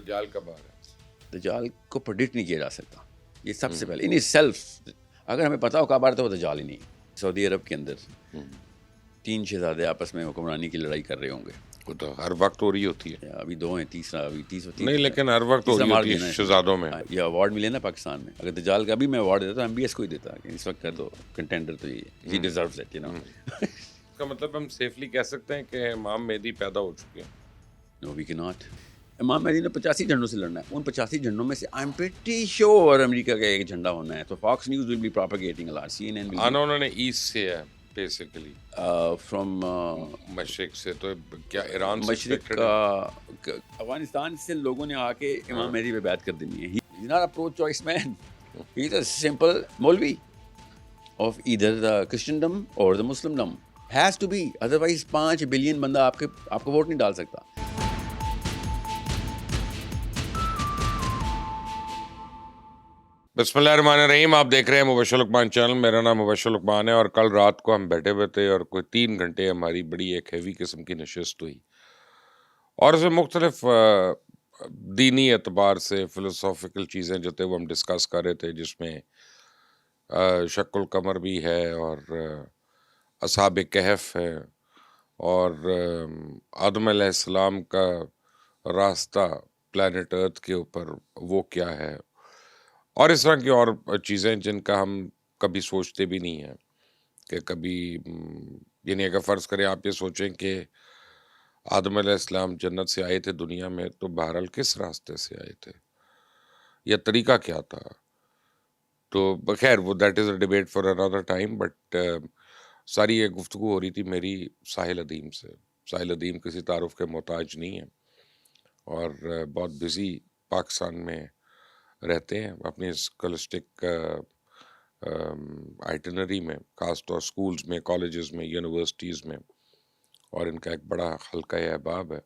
دجال کب آ رہا ہے؟ دجال کو پریڈکٹ نہیں کیا جا سکتا. یہ سب سے پہلے ان سیلف اگر ہمیں پتا ہو کب آ رہا ہے تو وہ دجال ہی نہیں. سعودی عرب کے اندر 3 شہزادے آپس میں حکمرانی کی لڑائی کر رہے ہوں گے. وہ تو ہر وقت ہو رہی ہوتی ہے. ابھی 2 ہیں, تیسرا ابھی نہیں لیکن ہر وقت ہو رہی ہوتی ہے شہزادوں میں. یہ اوارڈ ملے نا پاکستان میں. اگر دجال کا بھی میں اوارڈ دیتا تو ایم بی ایس کو ہی دیتا. اس وقت کا تو کنٹینڈر تو یہ ہی ڈیزروز اٹ, یو نو. اس کا مطلب ہم سیفلی کہہ سکتے ہیں کہ امام مہدی پیدا ہو چکے ہیں. نو وی کی ناٹ. امام مہدی نے 85 جھنڈوں سے لڑنا ہے. ان 85 جھنڈوں میں سے آئی ایم پریٹی شیور امریکہ کا ایک جھنڈا ہونا ہے. تو Fox News will be propagating a lot. C N N آنا انہوں نے ایسٹ سے ہے بیسیکلی, فرام مشرق سے. تو کیا ایران سے مشرق کا افغانستان سے لوگوں نے آ کے امام مہدی پہ بیعت کر دینی ہے. He is not a pro choice man. He is a simple مولوی of either the Christendom or the Muslimdom. Has to be, otherwise 5 billion بندہ آپ کو ووٹ نہیں ڈال سکتا. بسم اللہ الرحمن الرحیم. آپ دیکھ رہے ہیں مبشر لقمان چینل. میرا نام مبشر لقمان ہے, اور کل رات کو ہم بیٹھے ہوئے تھے اور کوئی 3 گھنٹے ہماری بڑی ایک ہیوی قسم کی نشست ہوئی, اور اس میں مختلف دینی اعتبار سے فلسافیکل چیزیں جو تھے وہ ہم ڈسکس کر رہے تھے, جس میں شق القمر بھی ہے, اور اصحاب کہف ہے, اور آدم علیہ السلام کا راستہ پلانٹ ارتھ کے اوپر وہ کیا ہے, اور اس طرح کی اور چیزیں جن کا ہم کبھی سوچتے بھی نہیں ہیں کہ کبھی, یعنی اگر فرض کریں آپ یہ سوچیں کہ آدم علیہ السلام جنت سے آئے تھے دنیا میں, تو بہرحال کس راستے سے آئے تھے یا طریقہ کیا تھا. تو بخیر وہ that is a debate for another time. But ساری یہ گفتگو ہو رہی تھی میری ساحل ادیم سے. ساحل ادیم کسی تعارف کے محتاج نہیں ہے, اور بہت بزی پاکستان میں رہتے ہیں اپنی اسکولسٹک آئٹنری میں, خاص طور اسکولز میں, کالجز میں, یونیورسٹیز میں, اور ان کا ایک بڑا حلقہ احباب ہے.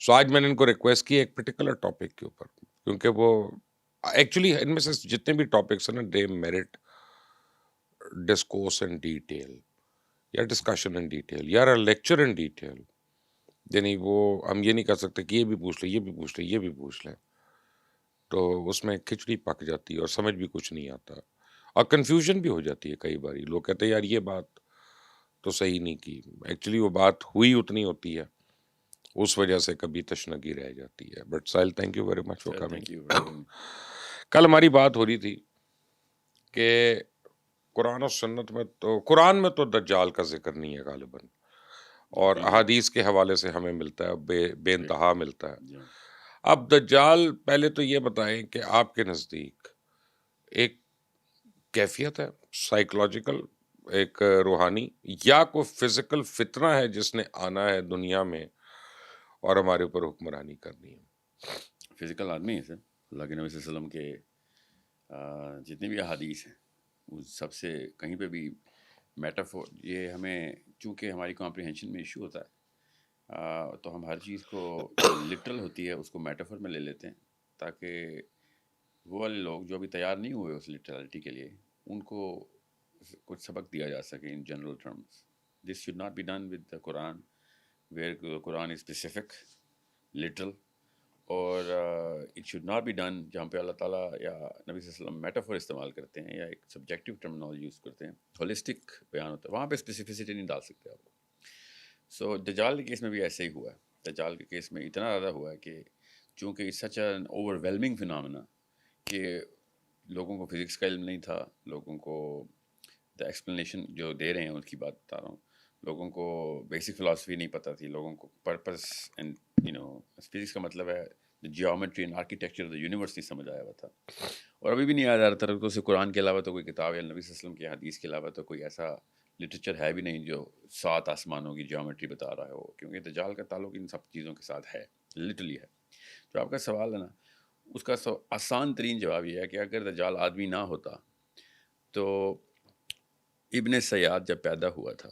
سو آج میں نے ان کو ریکویسٹ کی ایک پرٹیکولر ٹاپک کے اوپر, کیونکہ وہ ایکچولی ان میں سے جتنے بھی ٹاپکس ہیں نا, دے میرٹ ڈسکورس ان ڈیٹیل, یا ڈسکشن ان ڈیٹیل, یا لیکچر ان ڈیٹیل. یعنی وہ ہم یہ نہیں کر سکتے کہ یہ بھی پوچھ لیں, یہ بھی پوچھ لیں, یہ بھی پوچھ لیں, تو اس میں کھچڑی پک جاتی ہے اور سمجھ بھی کچھ نہیں آتا, اور کنفیوژن بھی ہو جاتی ہے. کئی باری لوگ کہتے ہیں یار یہ بات تو صحیح نہیں کی, ایکچولی وہ بات ہوئی اتنی ہوتی ہے, اس وجہ سے کبھی تشنگی رہ جاتی ہے. But Sahil, thank you very much for coming. کل ہماری بات ہو رہی تھی کہ قرآن و سنت میں تو, قرآن میں تو دجال کا ذکر نہیں ہے غالباً, اور احادیث کے حوالے سے ہمیں ملتا ہے, بے انتہا ملتا ہے. اب دجال, پہلے تو یہ بتائیں کہ آپ کے نزدیک ایک کیفیت ہے سائیکولوجیکل, ایک روحانی, یا کوئی فزیکل فتنہ ہے جس نے آنا ہے دنیا میں اور ہمارے اوپر حکمرانی کرنی ہے؟ فزیکل آدمی ہے سر. اللہ کے نبی صلی اللہ علیہ وسلم کے جتنے بھی احادیث ہیں وہ سب سے کہیں پہ بھی میٹافور, یہ ہمیں چونکہ ہماری کمپریہنشن میں ایشو ہوتا ہے, تو ہم ہر چیز کو جو لٹرل ہوتی ہے اس کو میٹافور میں لے لیتے ہیں, تاکہ وہ والے لوگ جو ابھی تیار نہیں ہوئے اس لٹرلٹی کے لیے, ان کو کچھ سبق دیا جا سکے in general terms. This should not be done with the قرآن, ویئر قرآن از اسپیسیفک, لٹرل, اور it should not be done جہاں پہ اللہ تعالیٰ یا نبی صلی اللہ علیہ وسلم میٹافور استعمال کرتے ہیں یا ایک سبجیکٹیو ٹرمنالوجی یوز کرتے ہیں, ہولسٹک بیان ہوتا ہے, وہاں پہ اسپیسیفسٹی نہیں ڈال سکتے آپ. سو دجال کے کیس میں بھی ایسے ہی ہوا ہے. دجال کے کیس میں اتنا زیادہ ہوا ہے کہ چونکہ it's such an overwhelming phenomena کہ لوگوں کو فزکس کا علم نہیں تھا, لوگوں کو دا ایکسپلینیشن جو دے رہے ہیں ان کی بات بتا رہا ہوں, لوگوں کو بیسک فلاسفی نہیں پتہ تھی, لوگوں کو پرپس اینڈ فزکس کا مطلب ہے geometry and architecture of the universe نہیں سمجھ آیا ہوا تھا, اور ابھی بھی نہیں آیا. زیادہ تر تو سے قرآن کے علاوہ تو کوئی کتاب یا نبی صلی اللہ علیہ وسلم کی حدیث کے علاوہ تو کوئی ایسا لٹریچر ہے بھی نہیں جو 7 آسمانوں کی جیومیٹری بتا رہا ہے ہو, کیونکہ دجال کا تعلق ان سب چیزوں کے ساتھ ہے, لٹرلی ہے. جو آپ کا سوال ہے نا, اس کا آسان ترین جواب یہ ہے کہ اگر دجال آدمی نہ ہوتا تو ابن سیاد جب پیدا ہوا تھا,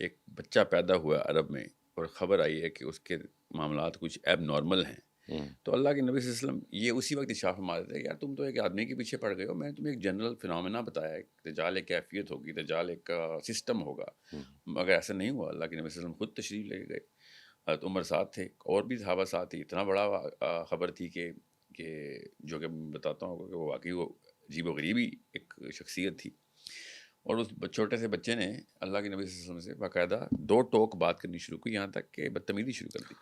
ایک بچہ پیدا ہوا عرب میں, اور خبر آئی ہے کہ اس کے معاملات کچھ ایب نارمل ہیں, تو اللہ کے نبی صلی اللہ علیہ وسلم یہ اسی وقت اشارہ فرما دیتے ہیں یار تم تو ایک آدمی کے پیچھے پڑ گئے ہو, میں نے تمہیں ایک جنرل فنامنا بتایا ہے, دجال ایک کیفیت ہوگی, دجال ایک سسٹم ہوگا. مگر ایسا نہیں ہوا. اللہ کے نبی صلی اللہ علیہ وسلم خود تشریف لے گئے حضرت عمر ساتھ تھے, اور بھی صحابہ ساتھ تھے. اتنا بڑا خبر تھی کہ جو کہ میں بتاتا ہوں کہ وہ واقعی وہ عجیب و غریبی ایک شخصیت تھی. اور اس چھوٹے سے بچے نے اللہ کے نبی صلی اللہ علیہ وسلم سے باقاعدہ 2 ٹوک بات کرنی شروع کی, یہاں تک کہ بدتمیزی شروع کر دی.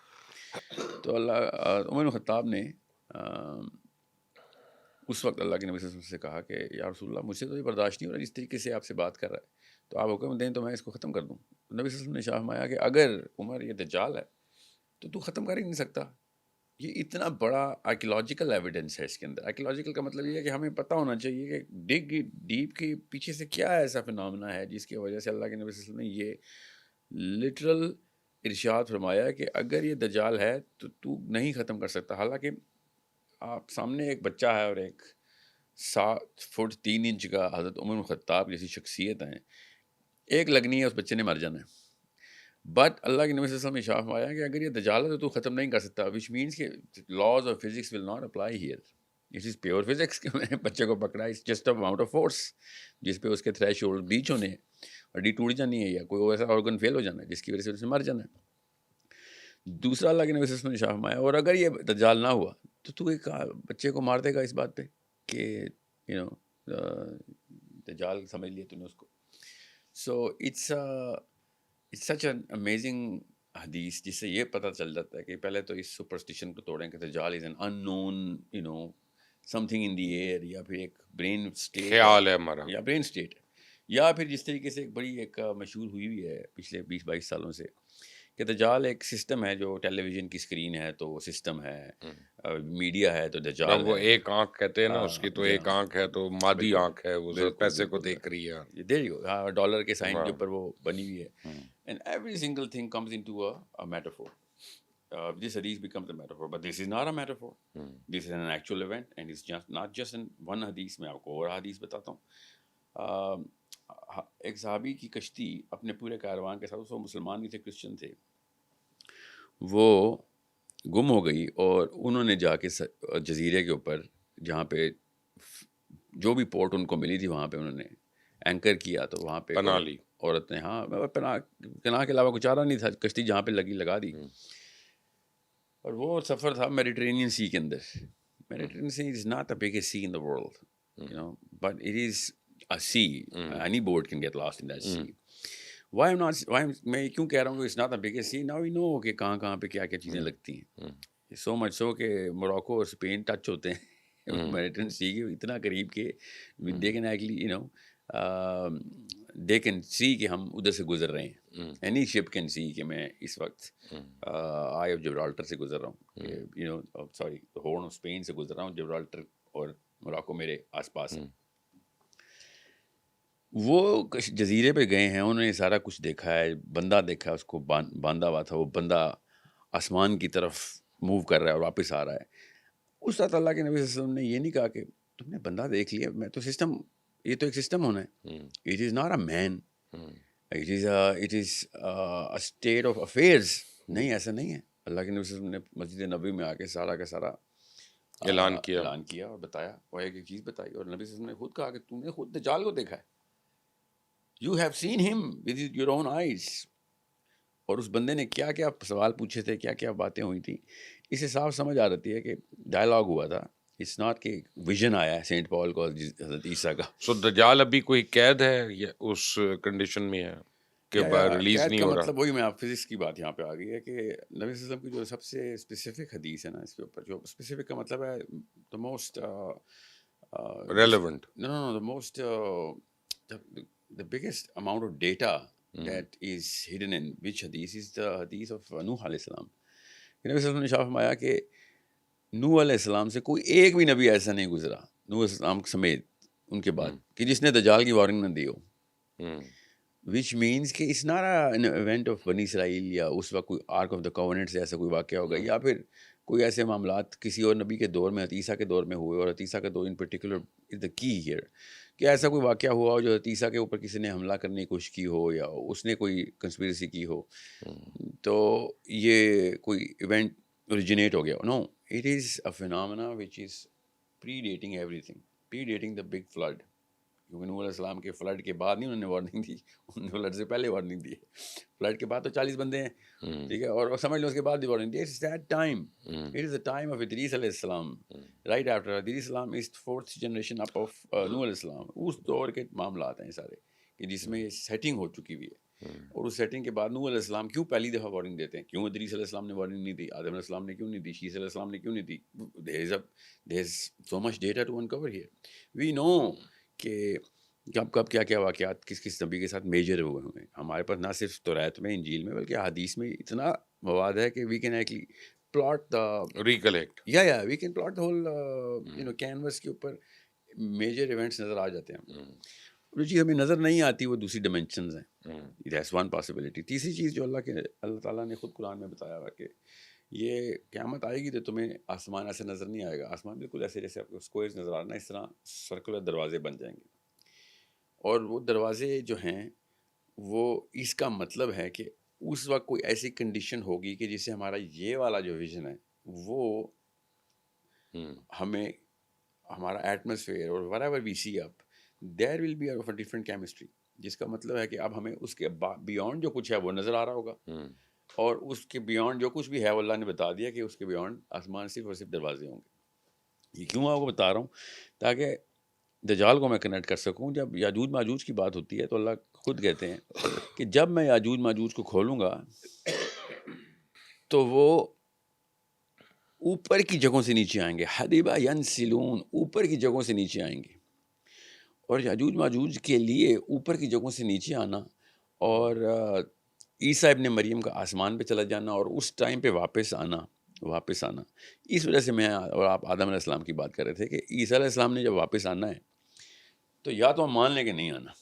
تو عمر بن خطاب نے اس وقت اللہ کے نبی صلی اللہ علیہ وسلم سے کہا کہ یا رسول اللہ, مجھ سے تو یہ برداشت نہیں ہو رہا جس طریقے سے آپ سے بات کر رہا ہے, تو آپ حکم دیں تو میں اس کو ختم کر دوں. نبی صلی اللہ علیہ وسلم نے شاہ فرمایا کہ اگر عمر یہ دجال ہے تو ختم کر ہی نہیں سکتا. یہ اتنا بڑا آرکیولوجیکل ایویڈنس ہے اس کے اندر. آرکیولوجیکل کا مطلب یہ ہے کہ ہمیں پتہ ہونا چاہیے کہ ڈگ ڈیپ کے پیچھے سے کیا ایسا فنامنا ہے جس کی وجہ سے اللہ کے نبی صلی اللہ علیہ وسلم نے یہ لٹرل ارشاد فرمایا کہ اگر یہ دجال ہے تو نہیں ختم کر سکتا. حالانکہ آپ سامنے ایک بچہ ہے اور ایک 7 فٹ 3 انچ کا حضرت عمر بن خطاب جیسی شخصیت ہیں, ایک لگنی ہے اس بچے نے مر جانا ہے. بٹ اللہ کے نبی صلی اللہ علیہ وسلم نے ارشاد فرمایا کہ اگر یہ دجال ہے تو ختم نہیں کر سکتا, وچ مینس کہ laws of physics will not apply here. It is pure physics کہ میں نے بچے کو پکڑا, it's just amount of force جس پہ اس کے تھریش ہولڈ بیچ ہونے ہیں, ہڈی ٹوٹ جانی ہے یا کوئی ایسا آرگن فیل ہو جانا ہے جس کی وجہ سے اسے مر جانا ہے. دوسرا اللہ کے نبی صلی اللہ علیہ وسلم نے ارشاد فرمایا اور اگر یہ دجال نہ ہوا تو ایک بچے کو مار دے گا اس بات پہ کہ دجال سمجھ لیا تو نے اس کو. So it's such an amazing حدیث جس سے یہ پتہ چل جاتا ہے کہ پہلے تو اس سپرسٹیشن کو توڑیں کہ دجال is an unknown something in the air, یا پھر ایک برین اسٹیٹ خیال ہے ہمارا, یا برین اسٹیٹ, یا پھر جس طریقے سے ایک بڑی ایک مشہور ہوئی ہے پچھلے 20-22 سالوں سے کہ دجال ایک سسٹم ہے, جو ٹیلی ویژن کی اسکرین ہے تو وہ سسٹم ہے, میڈیا ہے تو دجال وہ ہے. ایک آنکھ کہتے ہیں نا اس کی, تو ایک آنکھ ہے تو مادی آنکھ ہے, وہ پیسے کو دیکھ رہی ہے, ڈالر کے سائن کے اوپر وہ بنی ہوئی ہے. And every single thing comes into a metaphor. This hadith becomes a metaphor, but this is not a metaphor. This is an actual event, and it's not just in one hadith. میں آپ کو اور حدیث بتاتا ہوں. ایک صحابی کی کشتی اپنے پورے کاروان کے ساتھ, وہ مسلمان بھی تھے, کرسچن تھے, وہ گم ہو گئی, اور انہوں نے جا کے جزیرے کے اوپر جہاں پہ جو بھی پورٹ ان کو ملی تھی وہاں پہ انہوں نے اینکر کیا, تو وہاں پہ پناہ لی عورت نے, ہاں پناہ کے علاوہ کچھ چارہ نہیں تھا, کشتی جہاں پہ لگا دی. اور وہ سفر تھا میڈیٹرینین سی کے اندر. Mediterranean sea is not the biggest sea in the world, but it is a sea. Anybody can get lost in that sea. میں کیوں کہہ رہا ہوں کہ it's not the biggest sea, now we know کہ کہاں پہ کیا چیزیں لگتی ہیں. سو مچ سو کہ موراکو اور اسپین ٹچ ہوتے ہیں میڈیٹرینین سی کے اتنا قریب کہ they can actually they can see کہ ہم ادھر سے گزر رہے ہیں. اینی شپ کین سی کہ میں اس وقت آئی آف جبرالٹر سے گزر رہا ہوں, سوری ہورن آف اسپین سے گزر رہا ہوں, جبرالٹر اور موراکو میرے آس پاس ہیں. وہ جزیرے پہ گئے ہیں, انہوں نے سارا کچھ دیکھا ہے, بندہ دیکھا ہے, اس کو باندھا ہوا تھا, وہ بندہ آسمان کی طرف موو کر رہا ہے اور واپس آ رہا ہے. اس وقت اللہ کے نبی صلی اللہ علیہ وسلم نے یہ نہیں کہا کہ تم نے بندہ دیکھ لیا, میں تو سسٹم, یہ تو ایک سسٹم ہونا ہے. It is not a man, it is a state of affairs. نہیں, ایسا نہیں ہے. اللہ کے نبی صلی اللہ علیہ وسلم نے مسجد نبوی میں آ کے سارا کا سارا اعلان کیا اور بتایا, اور ایک چیز بتائی, اور نبی صلی اللہ علیہ وسلم نے خود کہا کہ تم نے خود دجال کو دیکھا ہے, یو ہیو سین ہم ود یور اون آئیز. اور اس بندے نے کیا کیا سوال پوچھے تھے, کیا کیا باتیں ہوئی تھیں, اس سے صاف سمجھ آ رہتی ہے کہ ڈائلاگ ہوا تھا. اٹس ناٹ کہ ویژن آیا ہے سینٹ پال کو حضرت عیسیٰ کا. سو دجال ابھی کوئی قید ہے یا اس کنڈیشن میں ہے کہ ریلیز نہیں ہو رہا؟ مطلب وہی میں آپ فزکس کی بات یہاں پہ آ گئی ہے کہ نبی صلی اللہ علیہ وسلم کی جو سب سے اسپیسیفک حدیث ہے نا, اس کے اوپر جو اسپیسیفک کا مطلب ہے the most relevant, the most the biggest amount of data that is hidden in which hadith is the hadith of Nuh علیہ السلام. نبی صلی اللہ علیہ وسلم نے شاہ فرمایا کہ نوح علیہ السلام سے کوئی ایک بھی نبی ایسا نہیں گزرا, نوح علیہ السلام سمیت ان کے بعد, کہ جس نے دجال کی وارننگ نہ دی ہو. وچ مینس کہ it's not an event of بنی اسرائیل, یا اس وقت کوئی آرک آف دا کووننٹ سے ایسا کوئی واقعہ ہوگا, یا پھر کوئی ایسے معاملات کسی اور نبی کے دور میں, عیسیٰ کے دور میں ہوئے, اور عیسیٰ کا دور ان پرٹیکولر از دا کی ہیئر, کہ ایسا کوئی واقعہ ہوا ہو جو عیسیٰ کے اوپر کسی نے حملہ کرنے کی کوشش کی ہو, یا اس نے کوئی کنسپیریسی کی ہو, تو یہ کوئی ایونٹ اوریجنیٹ ہو گیا. No, it is a phenomena which is predating everything, predating the big flood. کیونکہ نوح علیہ السلام کے فلڈ کے بعد نہیں انہوں نے وارننگ دی, انہوں نے فلڈ سے پہلے وارننگ دی ہے. فلڈ کے بعد تو 40 بندے ہیں, ٹھیک ہے, اور سمجھ لو اس کے بعد بھی وارننگ دی. It's that time, it is the time of ادریس علیہ السلام, رائٹ آفٹر ادریس السلام از 4th جنریشن اپ آف نوح علیہ السلام. اس دور کے معاملات ہیں سارے کہ جس میں یہ سیٹنگ ہو چکی ہوئی ہے. اور اس سیٹنگ کے بعد نوح علیہ السلام کیوں پہلی دفعہ وارننگ دیتے ہیں, کیوں ادریس علیہ السلام نے وارننگ نہیں دی, آدم علیہ السلام نے کیوں نہیں دی, شیس علیہ السلام نے کیوں نہیں دی. there is so much data to uncover here. we know کہ کب کیا کیا واقعات کس کس نبی کے ساتھ میجر ہوئے ہیں. ہمارے پاس نہ صرف توریت میں, انجیل میں, بلکہ حدیث میں اتنا مواد ہے کہ we can actually plot the recollect we can plot whole canvas کے اوپر میجر ایونٹس نظر آ جاتے ہیں. جو چیز ہمیں نظر نہیں آتی وہ دوسری ڈائمینشنز ہیں. That's one possibility. تیسری چیز جو اللہ تعالیٰ نے خود قرآن میں بتایا ہوا کہ یہ قیامت آئے گی تو تمہیں آسمان ایسے نظر نہیں آئے گا. آسمان بالکل ایسے جیسے آپ کو اسکوئرز نظر آنا, اس طرح سرکولر دروازے بن جائیں گے. اور وہ دروازے جو ہیں وہ اس کا مطلب ہے کہ اس وقت کوئی ایسی کنڈیشن ہوگی کہ جس سے ہمارا یہ والا جو ویژن ہے وہ ہمیں ہمارا ایٹماسفیئر اور whatever we see up there will be of a different chemistry, جس کا مطلب ہے کہ اب ہمیں اس کے بیونڈ جو کچھ ہے وہ نظر آ رہا ہوگا, اور اس کے بیونڈ جو کچھ بھی ہے وہ اللہ نے بتا دیا کہ اس کے بیونڈ آسمان صرف اور صرف دروازے ہوں گے. یہ کیوں آپ کو بتا رہا ہوں, تاکہ دجال کو میں کنیکٹ کر سکوں. جب یاجوج ماجوج کی بات ہوتی ہے تو اللہ خود کہتے ہیں کہ جب میں یاجوج ماجوج کو کھولوں گا تو وہ اوپر کی جگہوں سے نیچے آئیں گے. حدیبہ ینسلون, اوپر کی جگہوں سے نیچے آئیں گے. اور یاجوج ماجوج کے لیے اوپر کی جگہوں سے نیچے آنا اور عیسیٰ ابن مریم کا آسمان پہ چلا جانا اور اس ٹائم پہ واپس آنا, اس وجہ سے میں اور آپ آدم علیہ السلام کی بات کر رہے تھے کہ عیسیٰ علیہ السلام نے جب واپس آنا ہے تو یا تو ہم مان لیں کہ نہیں آنا.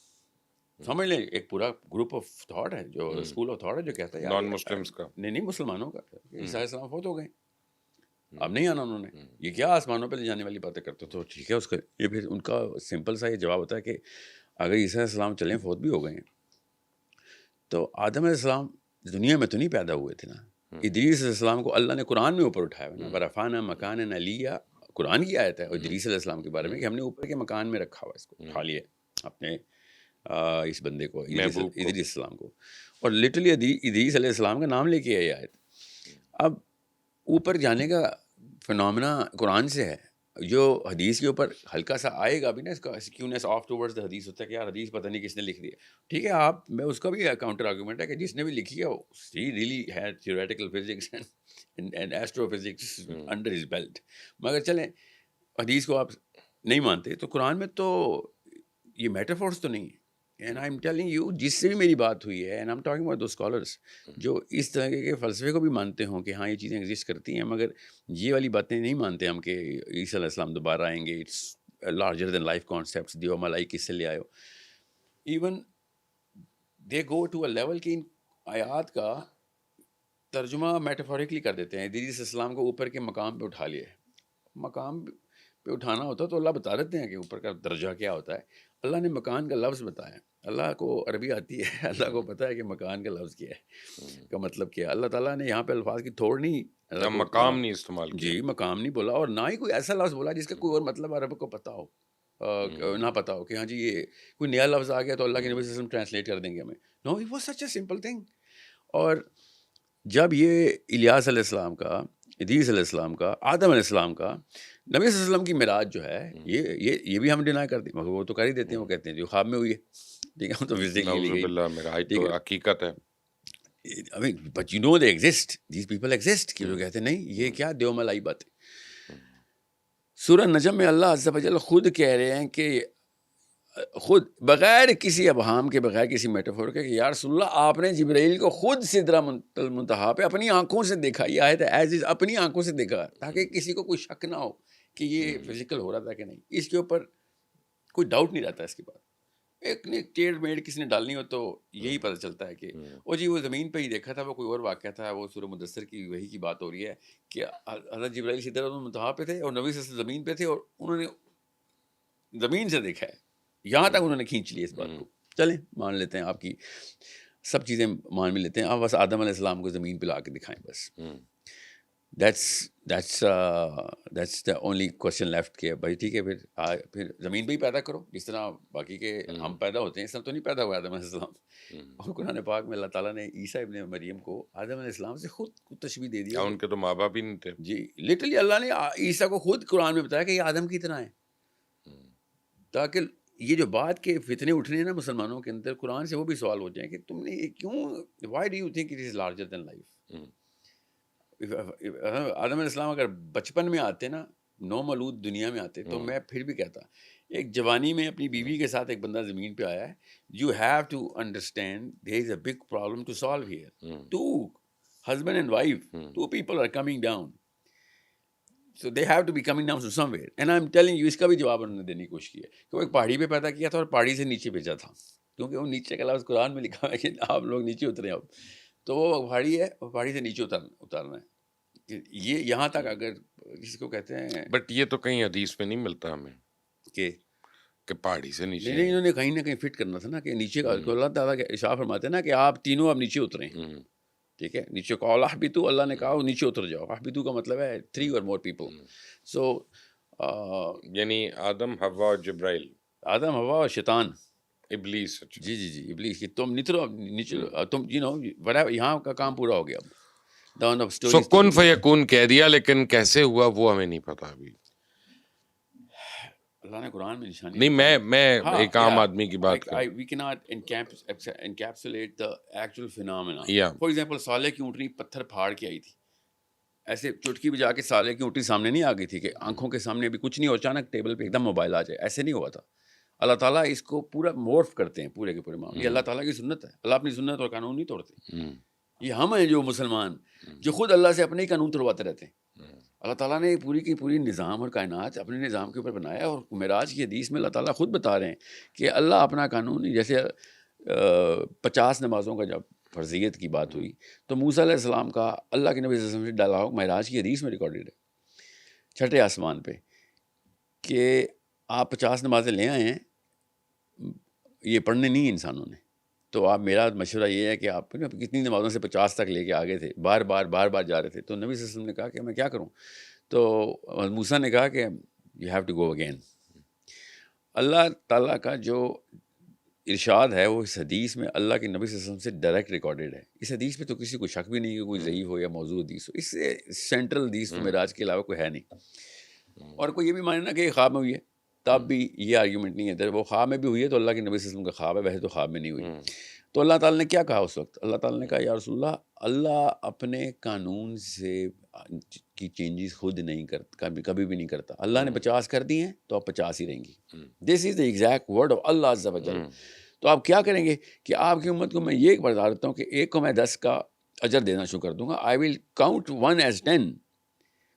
سمجھ لیں ایک پورا گروپ آف تھاٹ ہے جو اسکول آف تھاٹ ہے جو کہتا ہے نان مسلمس کا, نہیں مسلمانوں کا, عیسیٰ علیہ السلام فوت ہو گئے, اب نہیں آنا انہوں نے, یہ کیا آسمانوں پہ لے جانے والی باتیں کرتے. تو ٹھیک ہے, اس کا یہ پھر ان کا سمپل سا یہ جواب ہوتا ہے کہ اگر عیسیٰ علیہ السلام چلیں فوت بھی ہو گئے ہیں تو آدم علیہ السلام دنیا میں تو نہیں پیدا ہوئے تھے نا. ادریس علیہ السلام کو اللہ نے قرآن میں اوپر اٹھایا نا, برفانہ مکان علیہ, قرآن کی آیت ہے ادریس علیہ السلام کے بارے میں کہ ہم نے اوپر کے مکان میں رکھا ہوا, اس کو اٹھا لیا اپنے اس بندے کو, ادریس علیہ السلام کو, اور لٹرلی ادریس علیہ السلام کا نام لے کے آئی آیت. اب اوپر جانے کا فنامنا قرآن سے ہے, جو حدیث کے اوپر ہلکا سا آئے گا بھی نا, اس کا سکیونیس آف ٹورڈز دا حدیث ہوتا ہے کہ یار حدیث پتہ نہیں کس نے لکھ دیا. ٹھیک ہے, آپ میں اس کا بھی کاؤنٹر آرگومنٹ ہے کہ جس نے بھی لکھی ہے he really had theoretical physics and astrophysics under his belt. مگر چلیں حدیث کو آپ نہیں مانتے تو قرآن میں تو یہ میٹافورس تو نہیں ہے. And I am telling you, جس سے بھی میری بات ہوئی ہے, and I am talking about those scholars جو اس طرح کے فلسفے کو بھی مانتے ہوں کہ ہاں یہ چیزیں ایگزسٹ کرتی ہیں, مگر یہ والی باتیں نہیں مانتے ہم کہ عیسیٰ علیہ السلام دوبارہ آئیں گے, it's larger than life concepts, دیو ملائی کس سے لے آئے ہو. Even they go to a level کہ ان آیات کا ترجمہ میٹافوریکلی کر دیتے ہیں. ادریس علیہ السلام کو اوپر کے مقام پہ اٹھا لیا ہے. مقام پہ اٹھانا ہوتا تو اللہ بتا دیتے ہیں کہ اوپر کا درجہ کیا ہوتا ہے. اللہ نے مکان کا لفظ بتایا, اللہ کو عربی آتی ہے, اللہ کو پتہ ہے کہ مکان کا لفظ کیا ہے, کا مطلب کیا ہے. اللہ تعالیٰ نے یہاں پہ الفاظ کی تھوڑ نہیں, مقام نہیں استعمال کیا, جی مقام نہیں بولا, اور نہ ہی کوئی ایسا لفظ بولا جس کا کوئی اور مطلب عرب کو پتہ ہو, نہ پتہ ہو کہ ہاں جی یہ کوئی نیا لفظ آ گیا تو اللہ کے نبی صلی اللہ علیہ وسلم ٹرانسلیٹ کر دیں گے ہمیں. No, it was such a simple thing. اور جب یہ الیاس علیہ السلام کا, ادریس علیہ السلام کا, آدم علیہ السلام کا, نبی صلی اللہ علیہ وسلم کی معراج جو ہے, یہ بھی ہم ڈینائی کرتے ہیں, مگر وہ تو کر ہی دیتے ہیں, وہ کہتے ہیں جو خواب میں ہوئی ہے, ٹھیک ہے, تو حقیقت ہے. I mean, but you know they exist, these people exist, کہ جو کہتے ہیں نہیں یہ کیا دیو ملائی بات ہے. سورہ نجم میں اللہ عز و جل خود کہہ رہے ہیں کہ خود بغیر کسی ابہام کے, بغیر کسی میٹافور کے, کہ یا رسول اللہ آپ نے جبرائیل کو خود سدرۃ المنتہا پہ اپنی آنکھوں سے دیکھا. یہ آیت ایز از اپنی آنکھوں سے دیکھا, تاکہ کسی کو کوئی شک نہ ہو کہ یہ فزیکل ہو رہا تھا کہ نہیں. اس کے اوپر کوئی ڈاؤٹ نہیں رہتا. اس کے بعد ایک نے ٹیڑھ میڑ کسی نے ڈالنی ہو تو یہی پتہ چلتا ہے کہ وہ جی وہ زمین پہ ہی دیکھا تھا, وہ کوئی اور واقعہ تھا. وہ سورہ مدثر کی وہی کی بات ہو رہی ہے کہ حضرت جبرائیل سدرۃ المنتہا پہ تھے اور نبی صلی اللہ علیہ وسلم زمین پہ تھے, اور انہوں نے زمین سے دیکھا ہے. یہاں تک انہوں نے کھینچ لی اس بات کو. چلیں مان لیتے ہیں, آپ کی سب چیزیں مان بھی لیتے ہیں. آپ بس آدم علیہ السلام کو زمین پہ لا کے دکھائیں بس. That's the only question left کہ بھائی ٹھیک ہے پھر زمین پہ ہی پیدا کرو جس طرح باقی کے ہم پیدا ہوتے ہیں. اس طرح تو نہیں پیدا ہوا آدم علیہ السلام. اور قرآن پاک میں اللہ تعالیٰ نے عیسیٰ ابن مریم کو آدم علیہ السلام سے خود تشبیہ دے دیا. ان کے تو ماں باپ ہی نہیں تھے. جی لٹرلی اللہ نے عیسیٰ کو خود قرآن میں بتایا کہ یہ آدم کی طرح ہیں, تاکہ یہ جو بات کے فتنے اٹھنے ہیں نا مسلمانوں کے اندر, قرآن سے وہ بھی سوال ہو جائیں کہ تم نے کیوں, why do you think it is larger than life. آدم علیہ السلام اگر بچپن میں آتے نا, نو مولود دنیا میں آتے, تو میں پھر بھی کہتا ایک جوانی میں اپنی بیوی کے ساتھ ایک بندہ زمین پہ آیا ہے, you have to understand there is a big problem to solve here. Two husband and wife, two people are coming down, so they have to be coming down to somewhere. And I am telling you, اس کا بھی جواب انہوں نے دینے کی کوشش کی ہے کہ وہ ایک پہاڑی پہ پیدا کیا تھا اور پہاڑی سے نیچے بھیجا تھا, کیونکہ وہ نیچے کا لفظ قرآن میں لکھا ہے کہ آپ لوگ نیچے اترے. اب تو وہ پہاڑی ہے, وہ پہاڑی سے نیچے اتارنا ہے. یہ یہاں تک اگر کسی کو کہتے ہیں, بٹ یہ تو کہیں حدیث میں نہیں ملتا ہمیں کہ پہاڑی سے نیچے. نہیں, انہوں نے کہیں نہ کہیں فٹ کرنا تھا نا کہ نیچے کا. اللہ تعالیٰ کے ارشاد فرماتے ہیں نا کہ آپ تینوں اب نیچے اتریں. ٹھیک ہے, نیچے کو احبطوا, اللہ نے کہا نیچے اتر جاؤ. احبطوا کا مطلب ہے 3 or more people. سو یعنی آدم حوا اور جبرائیل, آدم حوا اور شیطان ابلیس. جی ابلیس کہ تم نترو نیچے, تم یہاں کا کام پورا ہو گیا. سو کن فیکون کہہ دیا, لیکن کیسے ہوا وہ ہمیں نہیں پتا ابھی. اللہ نے قرآن میں نشانی نہیں, میں ایک عام آدمی کی بات کر. we cannot encapsulate the actual phenomena. For example, صالح کی اونٹنی پتھر پھاڑ کے آئی تھی, ایسے چٹکی بجا کے صالح کی اونٹنی سامنے نہیں آ گئی تھی کہ آنکھوں کے سامنے بھی کچھ نہیں اور اچانک ٹیبل پہ ایک دم موبائل آ جائے, ایسے نہیں ہوا تھا. اللہ تعالیٰ اس کو پورا مورف کرتے ہیں پورے کے پورے معاملے. یہ اللہ تعالیٰ کی سنت ہے, اللہ اپنی سنت اور قانون نہیں توڑتے. یہ ہم ہیں جو مسلمان جو خود اللہ سے اپنے ہی قانون توڑواتے رہتے ہیں. اللہ تعالیٰ نے پوری کی پوری نظام اور کائنات اپنے نظام کے اوپر بنایا, اور معراج کی حدیث میں اللہ تعالیٰ خود بتا رہے ہیں کہ اللہ اپنا قانون, جیسے 50 نمازوں کا جب فرضیت کی بات ہوئی تو موسیٰ علیہ السلام کا اللہ کے نبی صلی اللہ علیہ وسلم سے ڈائلاگ معراج کی حدیث میں ریکارڈڈ ہے 6 آسمان پہ کہ آپ 50 نمازیں لے آئے ہیں, یہ پڑھنے نہیں انسانوں نے. تو آپ, میرا مشورہ یہ ہے کہ آپ کتنی نمازوں سے 50 تک لے کے آگے تھے, بار بار جا رہے تھے. تو نبی صلی اللہ علیہ وسلم نے کہا کہ میں کیا کروں, تو موسیٰ نے کہا کہ you have to go again. اللہ تعالیٰ کا جو ارشاد ہے وہ اس حدیث میں اللہ کے نبی صلی اللہ علیہ وسلم سے ڈائریکٹ ریکارڈڈ ہے. اس حدیث پہ تو کسی کو شک بھی نہیں کہ کوئی ضعیف ہو یا موضوع حدیث ہو. اس سے سینٹرل حدیث تو معراج کے علاوہ کوئی ہے نہیں. اور کوئی یہ بھی مانے نا کہ خواب میں ہوئی ہے, تب بھی یہ آرگیومنٹ نہیں ہے. وہ خواب میں بھی ہوئی ہے تو اللہ کے نبی صلی اللہ علیہ وسلم کا خواب ہے, ویسے تو خواب میں نہیں ہوئی. تو اللہ تعالیٰ نے کیا کہا اس وقت, اللہ تعالیٰ نے کہا یا رسول اللہ, اللہ اپنے قانون سے کی چینجز خود نہیں کرتا, کبھی بھی نہیں کرتا. اللہ نے 50 کر دی ہیں تو اب 50 ہی رہیں گی. دس is the exact word of اللہ عز و جل. تو آپ کیا کریں گے کہ آپ کی امت کو میں یہ بتا دیتا ہوں کہ ایک کو میں 10 کا اجر دینا شروع کر دوں گا. I will count 1 as 10.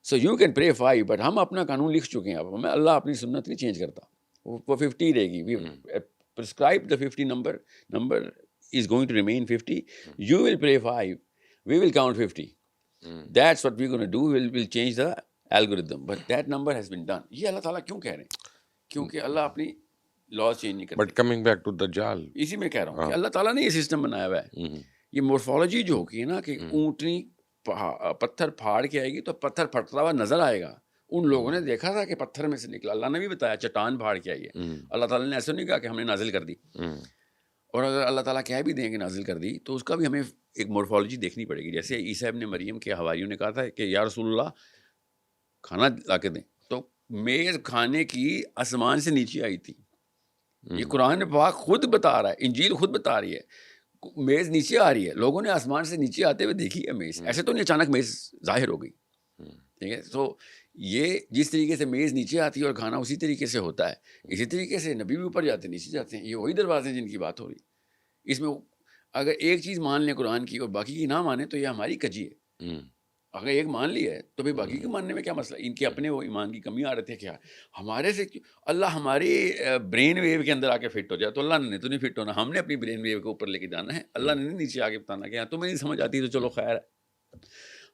So you can pray 5, but ہم اپنا قانون لکھ چکے ہیں. اب اللہ اپنی سنت نہیں چینج کرتا, وہ 50 رہے گی. وی prescribe the 50 number is going to remain 50. You will pray 5, we will count 50. That's what we're going to do. We'll change the algorithm, but that number has been done. یہ اللہ تعالیٰ کیوں کہہ رہے ہیں, کیونکہ اللہ اپنی لا چینج نہیں کرتا. بٹ کمنگ بیک ٹو دجال, اسی میں کہہ رہا ہوں کہ اللہ تعالیٰ نے یہ سسٹم بنایا ہوا ہے. یہ مورفولوجی جو ہوگی نا کہ اونٹنی پتھر پھاڑ کے آئے گی تو پتھر پھٹتا ہوا نظر آئے گا. ان لوگوں نے دیکھا تھا کہ پتھر میں سے نکلا. اللہ نے بھی بتایا چٹان پھاڑ کے آئی ہے. اللہ تعالیٰ نے ایسا نہیں کہا کہ ہم نے نازل کر دی. اور اگر اللہ تعالیٰ کہہ بھی دیں کہ نازل کر دی تو اس کا بھی ہمیں ایک مورفولوجی دیکھنی پڑے گی. جیسے عیسیٰ ابن مریم کے حواریوں نے کہا تھا کہ یا رسول اللہ کھانا لا کے دیں, تو میز کھانے کی آسمان سے نیچے آئی تھی. یہ قرآن پاک خود بتا رہا ہے, انجیل خود بتا رہی ہے, میز نیچے آ رہی ہے. لوگوں نے آسمان سے نیچے آتے ہوئے دیکھی ہے میز, ایسے تو نہیں اچانک میز ظاہر ہو گئی. ٹھیک ہے, تو یہ جس طریقے سے میز نیچے آتی ہے اور کھانا اسی طریقے سے ہوتا ہے, اسی طریقے سے نبی بھی اوپر جاتے ہیں نیچے جاتے ہیں. یہ وہی دروازے ہیں جن کی بات ہو رہی. اس میں اگر ایک چیز مان لیں قرآن کی اور باقی کی نہ مانیں تو یہ ہماری کجی ہے. اگر ایک مان لی ہے تو پھر باقی کے ماننے میں کیا مسئلہ. ان کے اپنے وہ ایمان کی کمی آ رہی ہے, کیا ہمارے سے اللہ ہماری برین ویو کے اندر آ کے فٹ ہو جائے. تو اللہ نے تو نہیں فٹ ہونا, ہم نے اپنی برین ویو کو اوپر لے کے جانا ہے. اللہ نے نہیں نیچے آ کے بتانا کہ تمہیں نہیں سمجھ آتی تو چلو خیر ہے,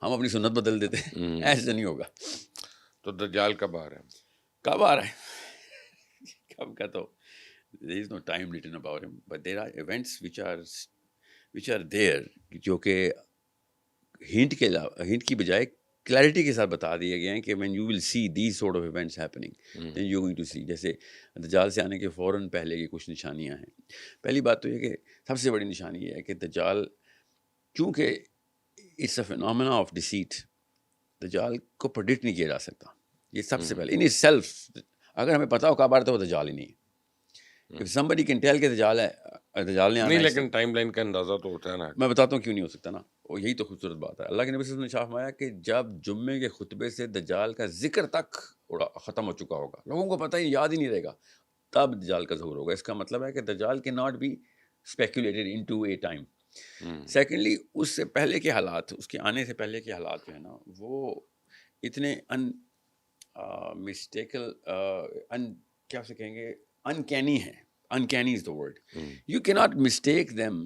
ہم اپنی سنت بدل دیتے ہیں. ایسے نہیں ہوگا. تو دجال کب آ رہا ہے؟ کب آ رہا ہے کب کا تو there is no time written about him, but there are events which are there جو کہ ہنٹ کے علاوہ, ہنٹ کی بجائے کلیئرٹی کے ساتھ بتا دیا گیا ہے کہ when you will see these sort of events happening then you're going to see. جیسے دجال سے آنے کے فوراً پہلے کی کچھ نشانیاں ہیں. پہلی بات تو یہ کہ سب سے بڑی نشانی یہ ہے کہ دجال چونکہ it's a phenomena of deceit, دجال کو پرڈکٹ نہیں کیا جا سکتا. یہ سب سے پہلے ان اٹ سیلف اگر ہمیں پتہ ہو کب آ رہا تو وہ دجال ہی نہیں ہے. If somebody can tell کہ دجال ہے، دجال نے آنا نہیں، ہے، لیکن ٹائم لائن کا اندازہ تو ہوتا ہے نا. میں بتاتا ہوں کیوں نہیں ہو سکتا نا. اور یہی تو خوبصورت بات ہے. اللہ کے نبی صلی اللہ علیہ وسلم نے شاہ فرمایا کہ جب جمعے کے خطبے سے دجال کا ذکر تک ختم ہو چکا ہوگا، لوگوں کو پتہ ہی یاد ہی نہیں رہے گا، تب دجال کا ظہور ہوگا. اس کا مطلب ہے کہ دجال کی not be speculated into a time. Secondly اس سے پہلے کے حالات، اس کے آنے سے پہلے کے حالات جو ہے نا وہ اتنے مسٹیکل کیا سے کہیں گے، انکینی ہیں. Uncanny is the word. You cannot mistake them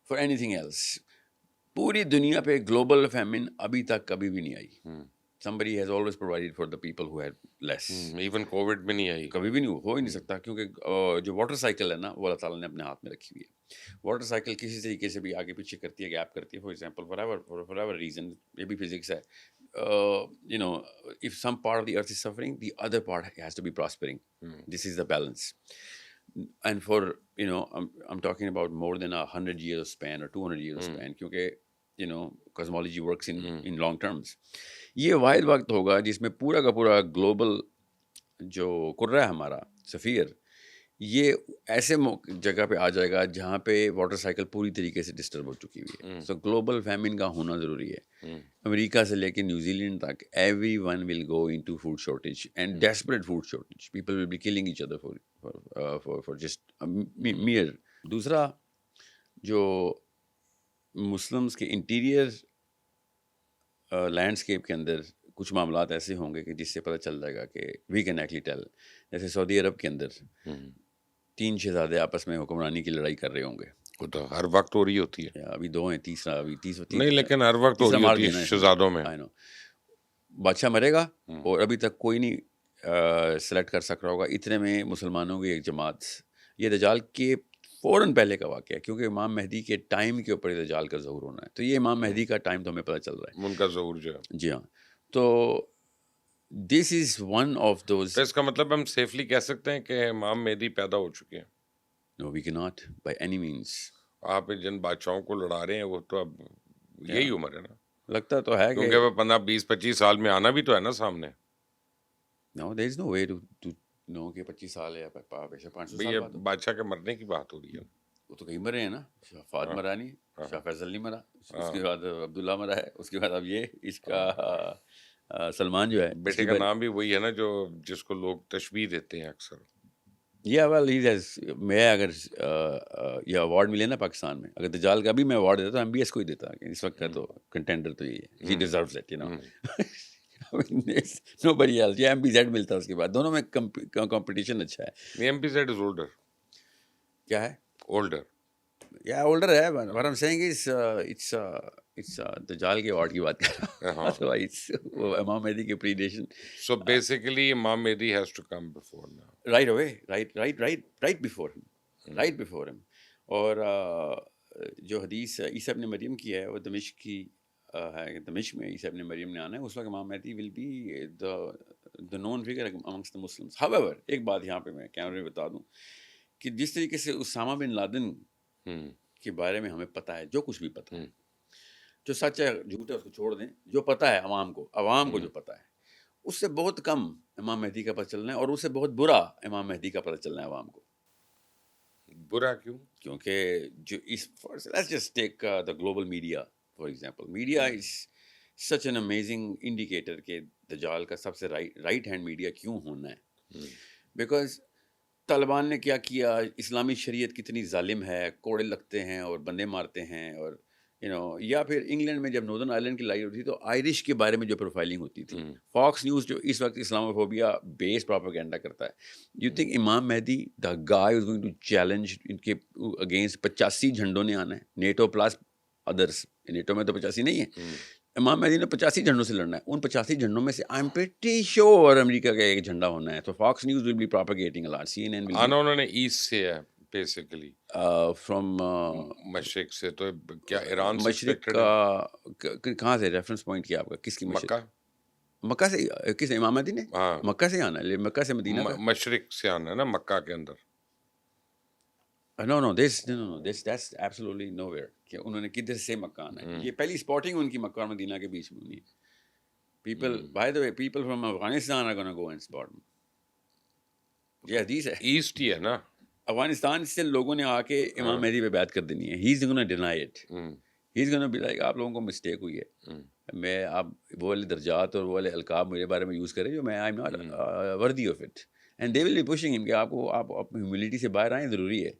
for anything else. پوری دنیا پہ گلوبل فیمن ابھی تک کبھی بھی نہیں آئی. Somebody has always provided for the people who had less. Even Covid میں نہیں آئی، کبھی بھی نہیں ہو ہی نہیں سکتا، کیونکہ جو واٹر سائیکل ہے نا وہ اللہ تعالیٰ نے اپنے ہاتھ میں رکھی ہوئی ہے. واٹر سائیکل کسی طریقے سے بھی آگے پیچھے کرتی ہے، گیپ کرتی ہے. For example for whatever reason، یہ بھی فزکس ہے. If some part of the earth is suffering, the other part has to be prospering. This is the balance. And for I'm talking about more than 100 years of span or 200 years of span, کیونکہ cosmology works in long terms. یہ واحد وقت ہوگا جس میں پورا کا پورا گلوبل جو کرہ ہے ہمارا سفیر، یہ ایسے جگہ پہ آ جائے گا جہاں پہ واٹر سائیکل پوری طریقے سے ڈسٹرب ہو چکی ہوئی ہے. سو گلوبل فیمن کا ہونا ضروری ہے. امریکہ سے لے کے نیوزی لینڈ تک everyone will go into food shortage and desperate food shortage. People will be killing each other for just mere. دوسرا، جو مسلمس کے انٹیریئر لینڈسکیپ کے اندر کچھ معاملات ایسے ہوں گے کہ جس سے پتہ چل جائے گا کہ وی کین ایکچولی ٹیل. جیسے سعودی عرب کے اندر 3 شہزادے آپس میں حکمرانی کی لڑائی کر رہے ہوں گے. وہ تو ہر وقت ہو رہی ہوتی ہے. ابھی 2 ہیں، تیسرا ابھی نہیں، لیکن ہر وقت ہو رہی ہوتی ہے شہزادوں میں. بادشاہ مرے گا اور ابھی تک کوئی نہیں سلیکٹ کر سک رہا ہوگا. اتنے میں مسلمانوں کی ایک جماعت، یہ دجال کے فوراً پہلے کا واقعہ ہے کیونکہ امام مہدی کے ٹائم کے اوپر دجال کا ظہور ہونا ہے. تو یہ امام مہدی کا ٹائم تو ہمیں پتہ چل رہا ہے، ان کا ظہور جو ہے. جی ہاں. تو دس از ون آف دوز. تو اس کا مطلب ہم سیفلی کہہ سکتے ہیں کہ امام مہدی پیدا ہو چکے ہیں؟ نو وی کی ناٹ بائی اینی مینس. آپ جن بادشاہوں کو لڑا رہے ہیں وہ تو اب یہی عمر ہے نا. لگتا تو ہے کیونکہ وہ 15 20 25 سال میں آنا بھی تو ہے نا سامنے. نو دیر از نو وے ٹو نو کہ 25 سال ہے یا 500 سال بعد. بادشاہ کے مرنے کی بات ہو رہی ہے. وہ تو کہیں مرے ہیں نا. شاہ فہد مرا نہیں، شاہ فیصل نہیں مرا، اس کے بعد عبداللہ مرا ہے، اس کے بعد اب یہ اس کا سلمان جو ہے بیٹے کا نام بھی وہی ہے نا جو جس کو لوگ تشبیہ دیتے ہیں اکثر. یا ویل ہی ہیز. میں اگر یہ ایوارڈ ملے نا پاکستان میں، اگر دجال کا بھی میں ایوارڈ دیتا تو ایم بی ایس کو ہی دیتا. اس وقت کا تو کنٹینڈر تو یہ ہے، ہی ڈیزروز اٹ nobody else. یہ ایم پی زیڈ ملتا ہے اس کے بعد. دونوں میں کمپٹیشن اچھا ہے. M P Z is older. کیا ہے؟ اولڈر. یا اولڈر ہے. what I'm saying is it's دجال کے ایوارڈ کی بات کر رہا ہوں. otherwise امام مہدی کے پریڈیشن. So basically امام مہدی has to come before now. right away, right before him. اور جو حدیث عیسیٰ ابن مریم کی ہے وہ دمشق کی ہے. دمشق میں عیسیٰ ابن مریم نے آنا ہے. اس وقت امام مہدی will be the known figure amongst the Muslims. However ایک بات یہاں پہ میں کیمرے میں بتا دوں کہ جس طریقے سے اسامہ بن لادن کے بارے میں ہمیں پتہ ہے، جو کچھ بھی پتہ ہے، جو سچ ہے جھوٹ ہے اس کو چھوڑ دیں، جو پتہ ہے عوام کو جو پتہ ہے اس سے بہت کم امام مہدی کا پتہ چلنا ہے، اور اس سے بہت برا امام مہدی کا پتہ چلنا ہے عوام کو. برا کیوں؟ کیونکہ جو let's just take the global media for example. Media is such an amazing indicator کہ دجال کا سب سے رائٹ ہینڈ میڈیا کیوں ہونا ہے. بیکاز طالبان نے کیا کیا، اسلامی شریعت کتنی ظالم ہے، کوڑے لگتے ہیں اور بندے مارتے ہیں، اور یا پھر انگلینڈ میں جب ناردرن آئرلینڈ کی لڑائی ہوتی تھی تو آئرش کے بارے میں جو پروفائلنگ ہوتی تھی. فاکس نیوز جو اس وقت اسلاموفوبیا بیس پروپیگنڈا کرتا ہے. یو تھنک امام مہدی the guy is going to challenge ان کے اگینسٹ 85 جھنڈوں نے آنا ہے، نیٹو پلس ادرس. نیٹو میں تو 85 نہیں ہے. امام مہدی نے 85 جھنڈوں سے لڑنا ہے. ان 85 جھنڈوں میں سے آئی ایم پریٹی شیور امریکہ کا ایک جھنڈا ہونا ہے. تو Fox News will be propagating a lot. CNN will آنا انہوں نے ایسٹ سے ہے بیسیکلی، فرام مشرق سے. تو کیا ایران سے مشرق کا کہاں سے ریفرنس پوائنٹ کیا آپ کا؟ کس کی مشرق؟ مکہ. مکہ سے کس امام مہدی نے ہاں مکہ سے آنا ہے، مکہ سے مدینہ کا. مشرق سے آنا ہے نا مکہ کے اندر. No, that's absolutely nowhere کہ انہوں نے کدھر سے مکہ آنا ہے. یہ پہلی اسپاٹنگ ان کی مکہ اور مدینہ کے بیچ میں ہونی ہے. By the way, people from Afghanistan are going to go and spot him. یہ حدیث ہے. ایسٹ ہی ہے نا. افغانستان سے لوگوں نے آ کے امام مہدی پہ بیعت کر دینی ہے. He is gonna deny it. He is gonna be like آپ لوگوں کو مسٹیک ہوئی ہے. میں آپ وہ والے درجات اور وہ والے القاب میرے بارے میں یوز کریں جو میں I am not worthy of it. And they will be pushing ہم کہ آپ کو آپ اپنی ہیوملٹی سے باہر آئیں. ضروری ہے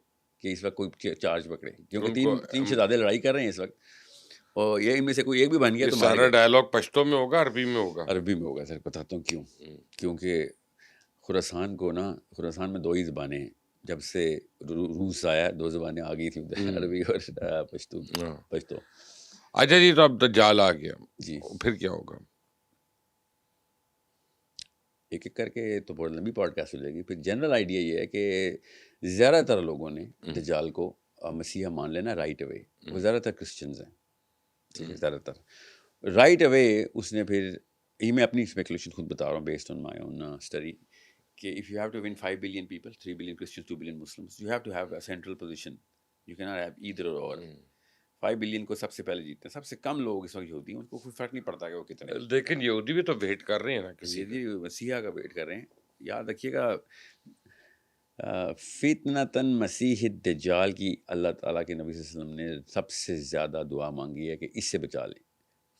کہ اس وقت کوئی چارج پکڑے کیونکہ تین شہزادے لڑائی کر رہے ہیں اس وقت اور یہ ان میں سے کوئی ایک بھی بن گیا تو سارا ڈائلاگ پشتو میں ہوگا عربی میں ہوگا؟ عربی میں ہوگا. سر بتاتا ہوں کیوں. کیونکہ خراسان کو نا خراسان میں 2 ہی زبانیں ہیں. جب سے روس آیا 2 زبانیں آ گئی تھیں عربی اور پشتو. اچھا جی تو اب دجال آ گیا جی پھر کیا ہوگا؟ ایک ایک کر کے تو بہت لمبی پوڈ کاسٹ ہو جائے گی. پھر جنرل آئیڈیا یہ ہے کہ زیادہ تر لوگوں نے دجال کو مسیحا مان لینا رائٹ اوے. وہ زیادہ تر کرسچنز ہیں. ٹھیک ہے زیادہ تر رائٹ اوے. اس نے پھر یہ میں اپنی اسپیکولیشن خود بتا رہا ہوں based on my own study کہ if you have to win 5 billion people, 3 billion Christians, 2 billion Muslims, you have to have a central position. You cannot have either or. 5 billion کو سب سے پہلے جیتتے ہیں. سب سے کم لوگ اس وقت یہودی ہیں. ان کو کوئی فرق نہیں پڑتا کہ وہ کتنے. لیکن یہودی بھی تو ویٹ کر رہے ہیں نا کسی مسیحا کا ویٹ کر رہے ہیں. یاد رکھیے گا فتنۃ مسیح الدجال کی اللہ تعالیٰ کے نبی صلی اللہ علیہ وسلم نے سب سے زیادہ دعا مانگی ہے کہ اس سے بچا لیں.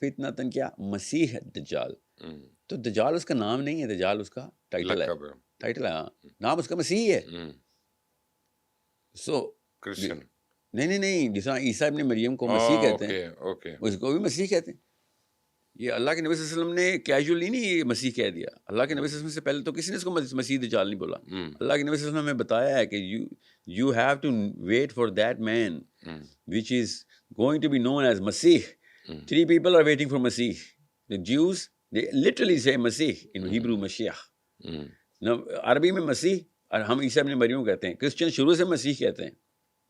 فتنۃ کیا مسیح الدجال. تو دجال اس کا نام نہیں ہے. دجال اس کا ٹائٹل ہے. ٹائٹل ہے. نام اس کا مسیح ہے. سو کرسچن نہیں جس طرح عیسیٰ ابن مریم کو مسیح کہتے ہیں اس کو بھی مسیح کہتے ہیں. یہ اللہ کے نبی صلی اللہ علیہ وسلم نے کیجولی نہیں یہ مسیح کہہ دیا. اللہ کے نبی صلی اللہ علیہ وسلم سے پہلے تو کسی نے اس کو مسیح دجال نہیں بولا. اللہ کے نبی صلی اللہ علیہ وسلم نے بتایا ہے کہ you have to wait for that man which is going to be known as مسیح. 3 people are waiting for مسیح. The Jews they literally say مسیح in Hebrew مشیح. عربی میں مسیح اور ہم عیسیٰ ابن مریم کہتے ہیں. کرسچن شروع سے مسیح کہتے ہیں.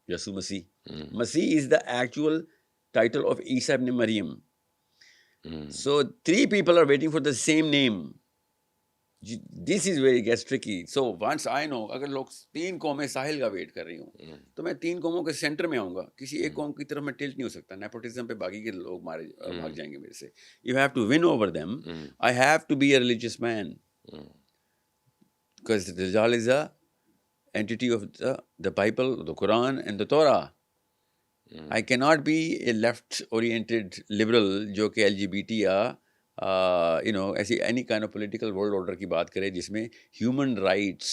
یسوع مسیح. مسیح از دا ایکچوئل ٹائٹل آف عیسیٰ ابن مریم. So 3 people are waiting for the same name. This is where it gets tricky. So once I know اگر لوگ 3 قومیں ساحل کا ویٹ کر رہی ہوں تو میں 3 قوموں کے سینٹر میں آؤں گا. کسی ایک قوم کی طرف میں ٹلٹ نہیں ہو سکتا. نیپوٹزم پہ باقی کے لوگ بھاگ جائیں گے میرے سے. You have to win over them. I have to be a religious man. Because the Dajjal is a entity of the Bible, the Quran and the Torah. I cannot be a left-oriented liberal جو کہ LGBT یا ایسی any kind of political world order کی بات کرے جس میں human rights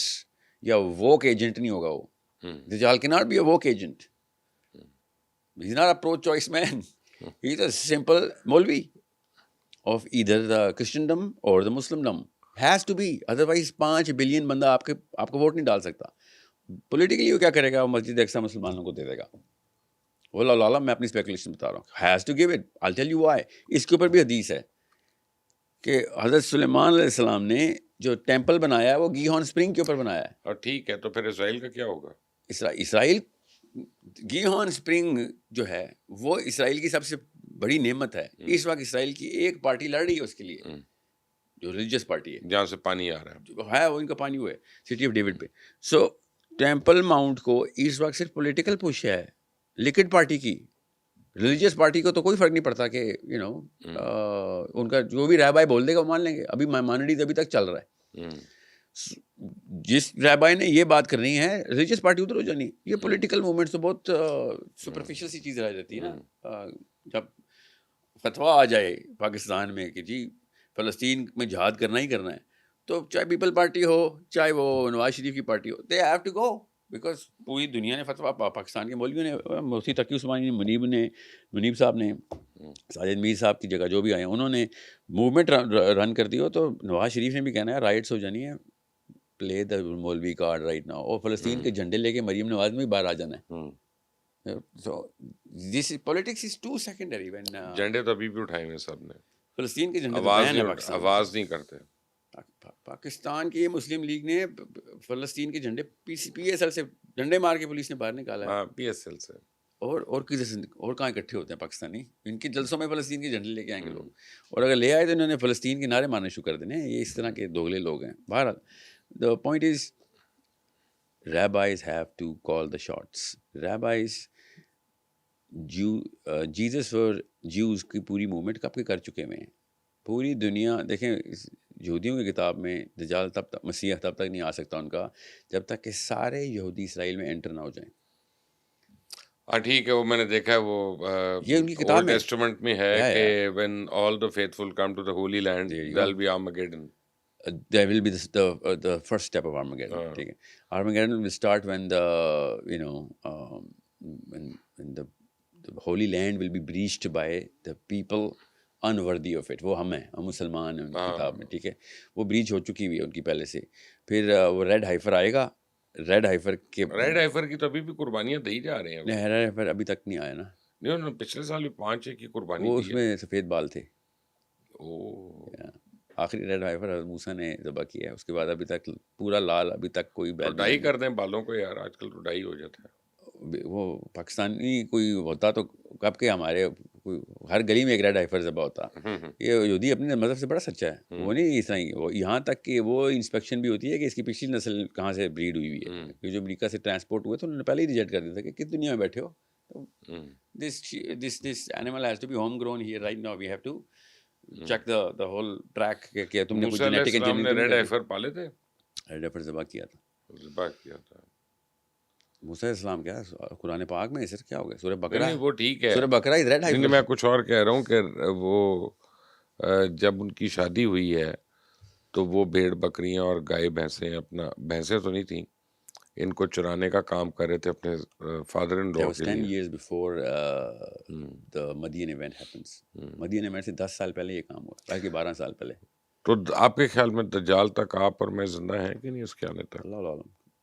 یا woke agent نہیں ہوگا. وہ Dajjal cannot be a woke agent. He's not a pro-choice man. He's a simple Maulvi of either the Christendom or the Muslimdom. Has to be. Otherwise 5 billion بندہ آپ کو vote نہیں ڈال سکتا. پولیٹیکلی وہ کیا کرے گا؟ وہ مسجد اقصیٰ مسلمانوں کو دے دے گا. واللہ میں اپنی اسپیکولیشن بتا رہا ہوں. Has to give it. I'll tell you why. اس کے اوپر بھی حدیث ہے کہ حضرت سلیمان علیہ السلام نے جو ٹیمپل بنایا ہے وہ گیہون اسپرنگ کے اوپر بنایا ہے. اور ٹھیک ہے تو پھر اسرائیل کا کیا ہوگا؟ اسرائیل گیہون اسپرنگ جو ہے وہ اسرائیل کی سب سے بڑی نعمت ہے. اس وقت اسرائیل کی ایک پارٹی لڑ رہی ہے اس کے لیے جو ریلیجیس پارٹی ہے جہاں سے پانی آ رہا ہے وہ ان کا پانی ہوا ہے سٹی آف ڈیوڈ پہ. سو ٹیمپل ماؤنٹ کو اس وقت صرف پولیٹیکل پش ہے لکوڈ پارٹی کی. ریلیجیس پارٹی کو تو کوئی فرق نہیں پڑتا کہ ان کا جو بھی رہبائی بول دے گا وہ مان لیں گے. ابھی مائنورٹیز ابھی تک چل رہا ہے. جس رہبائی نے یہ بات کرنی ہے ریلیجیس پارٹی ادھر ہو جانی. یہ پولیٹیکل موومنٹس تو بہت سپرفیشل سی چیز رہ جاتی ہے نا. جب فتویٰ آ جائے پاکستان میں کہ جی فلسطین میں جہاد کرنا ہی کرنا ہے تو چاہے پیپل پارٹی ہو چاہے وہ نواز شریف کی پارٹی ہو they have to go. Because پوری دنیا نے فتویٰ پاکستان کے مولویوں نے مفتی تقی عثمانی نے منیب صاحب نے ساجد میر صاحب کی جگہ جو بھی آئے ہیں انہوں نے موومنٹ رن کر دی ہو. تو نواز شریف نے بھی کہنا ہے رائٹس ہو جانی ہے. پلے دا مولوی کارڈ رائٹ ناؤ. اور فلسطین کے جھنڈے لے کے مریم نواز میں بھی باہر آ جانا ہے. So this politics is too secondary. When جھنڈے تو ابھی بھی اٹھائے ہوئے سب نے. فلسطین کے جھنڈے آواز نہیں کرتے. پاکستان کی مسلم لیگ نے فلسطین کے جھنڈے پی ایس ایل سے ڈنڈے مار کے پولیس نے باہر نکالا ہے. پی ایس ایل سے اور کہاں اکٹھے ہوتے ہیں پاکستانی, ان کے جلسوں میں فلسطین کے جھنڈے لے کے آئیں گے لوگ, اور اگر لے آئے تو انہوں نے فلسطین کے نعرے مارنے شروع کر دینے. یہ اس طرح کے دوگلے لوگ ہیں. بہرحال the point is rabbis have to call the shots. rabbis Jesus اور جیوز کی پوری موومنٹ کب کے کر چکے ہوئے ہیں. پوری دنیا دیکھیں, یہودیوں کی کتاب میں دجال تب تک, مسیح تب تک نہیں آ سکتا ان کا جب تک کہ سارے یہودی اسرائیل میں انٹر نہ ہو جائیں. ہاں ٹھیک ہے, وہ میں نے دیکھا ہے, وہ یہ ان کی کتاب اولڈ میں ٹیسٹمنٹ میں ہے کہ when all the faithful come to the holy land there'll be Armageddon. There will be the first step of Armageddon. ٹھیک ہے, Armageddon will start when the when the holy land will be breached by the people unworthy of it. وہ ہم ہیں, ہم مسلمان ہیں ان کی کتاب میں. ٹھیک ہے, وہ بریچ ہو چکی ہوئی ہے ان کی پہلے سے. پھر وہ ریڈ ہائفر آئے گا. ریڈ ہائفر کی تو ابھی بھی قربانیاں دی جا رہے ہیں. ریڈ ہائفر ابھی تک نہیں آیا نا. نہیں, انہوں نے پچھلے سال بھی 5 کی قربانی وہ دی اس میں سفید بال تھے. ہے. آخری ریڈ ہائفر حضرت موسیٰ نے ذبح کیا ہے. اس کے بعد ابھی تک پورا لال, ابھی تک کوئی بیل ڈائی کر دیں بالوں کو یار, آج کل تو ڈائی ہو جاتا ہے. وہ پاکستانی کوئی ہوتا تو کب کے ہمارے ہر گلی میں ایک ریڈ ہائفر ذبح ہوتا. یہ یہودی اپنے مذہب سے بڑا سچا ہے. وہ نہیں اس طرح ہی, وہ یہاں تک کہ وہ انسپیکشن بھی ہوتی ہے کہ اس کی پچھلی نسل کہاں سے بریڈ ہوئی ہوئی ہے. یہ جو امریکہ سے ٹرانسپورٹ ہوئے تو انہوں نے پہلے ہی ریجیکٹ کر دیا تھا کہ کس دنیا میں بیٹھے ہو. this animal has to be home grown here right now. We have to check the whole track کہ تم نے کچھ جینیٹک انجینئرنگ. ریڈ ہائفر پالے تھے, ریڈ ہائفر ذبح کیا تھا. ذبح کیا تھا. موسیٰ علیہ السلام کیا قرآن پاک میں سر کیا ہو گیا, سورہ بقرہ. وہ ٹھیک ہے, سورہ بقرہ از ریڈ ہائفر. میں کچھ اور کہہ رہا ہوں کہ وہ جب ان کی شادی ہوئی ہے تو وہ بھیڑ بکریاں اور گائے بھینسیں, اپنا بھینسیں تو نہیں تھیں, ان کو چرانے کا کام کر رہے تھے اپنے فادر ان لا کے لیے. 10 years before the Madian event happens. مدین ایونٹ سے 10 سال پہلے یہ کام ہوا, بلکہ 12 سال پہلے. تو آپ کے خیال میں دجال تک آپ اور میں زندہ ہیں کہ نہیں, اس خیال تک؟ اللہ عالم,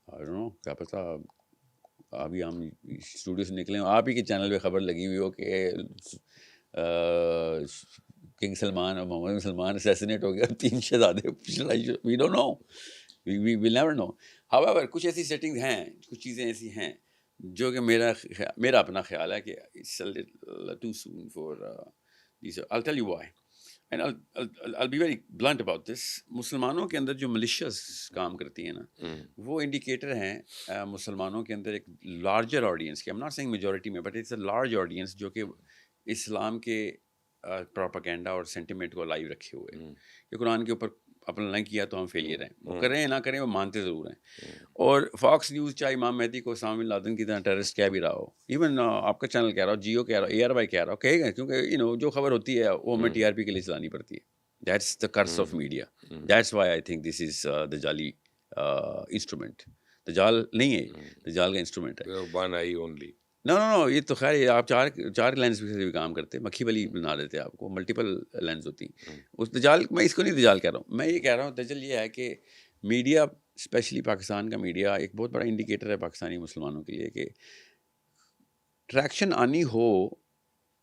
I don't know, کیا پتہ. ابھی ہم اسٹوڈیو سے نکلے ہوں, آپ ہی کے چینل پہ خبر لگی ہوئی ہو کہ کنگ سلمان اور محمد سلمان اسیسینیٹ ہو گیا, 3 شہزادے. We don't know, we will never know. However, کچھ ایسی سیٹنگز ہیں, کچھ چیزیں ایسی ہیں جو کہ میرا اپنا خیال ہے کہ it's a little too soon for these. I'll tell you why. And I'll be very blunt about this. مسلمانوں کے اندر جو ملیشیاز کام کرتی ہیں نا, وہ انڈیکیٹر ہیں مسلمانوں کے اندر ایک لارجر آڈینس کے. I'm not saying majority میں, but it's a large audience جو کہ اسلام کے پروپیگنڈا اور سینٹیمنٹ کو لائیو رکھے ہوئے ہیں کہ قرآن کے اوپر اپنا نہیں کیا تو ہم فیلئر ہیں. وہ کریں نہ کریں, وہ مانتے ضرور ہیں. اور فاکس نیوز چاہے امام مہدی کو اسامہ بن لادن کی طرح ٹیررسٹ کہہ بھی رہا ہو, ایون آپ کا چینل کہہ رہا ہو, جیو کہہ رہا ہو, ARY کہہ رہا ہو, کہے گا, کیونکہ جو خبر ہوتی ہے وہ ہمیں TRP کے لیے چلانی پڑتی ہے. That's the curse of media. That's why I think this is the جعلی انسٹرومنٹ. دجال نہیں ہے, دجال کا انسٹرومنٹ ہے. نو, یہ تو خیر آپ چار لینس سے بھی کام کرتے, مکھی بلی بنا دیتے آپ کو, ملٹیپل لینس ہوتی. اس دجال, میں اس کو نہیں دجال کہہ رہا ہوں, میں یہ کہہ رہا ہوں دجل یہ ہے کہ میڈیا, اسپیشلی پاکستان کا میڈیا, ایک بہت بڑا انڈیکیٹر ہے پاکستانی مسلمانوں کے لیے کہ ٹریکشن آنی ہو